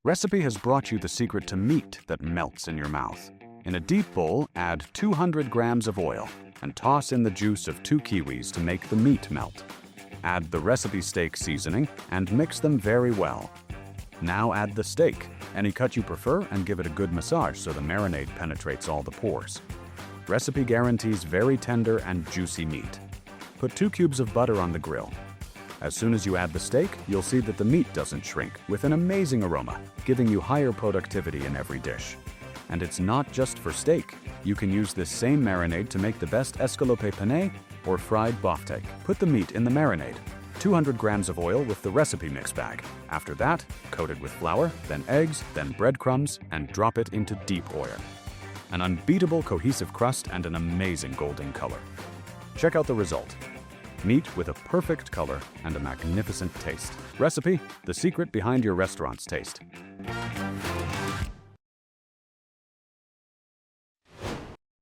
Recipe has brought you the secret to meat that melts in your mouth. In a deep bowl, add 200 grams of oil and toss in the juice of 2 kiwis to make the meat melt. Add the recipe steak seasoning and mix them very well. Now add the steak, any cut you prefer, and give it a good massage so the marinade penetrates all the pores. Recipe guarantees very tender and juicy meat. Put 2 cubes of butter on the grill. As soon as you add the steak, you'll see that the meat doesn't shrink, with an amazing aroma, giving you higher productivity in every dish. And it's not just for steak. You can use this same marinade to make the best escalope penne or fried boftek. Put the meat in the marinade. 200 grams of oil with the recipe mix bag. After that, coat it with flour, then eggs, then breadcrumbs, and drop it into deep oil. An unbeatable cohesive crust and an amazing golden color. Check out the result. Meat with a perfect color and a magnificent taste. Recipe, the secret behind your restaurant's taste.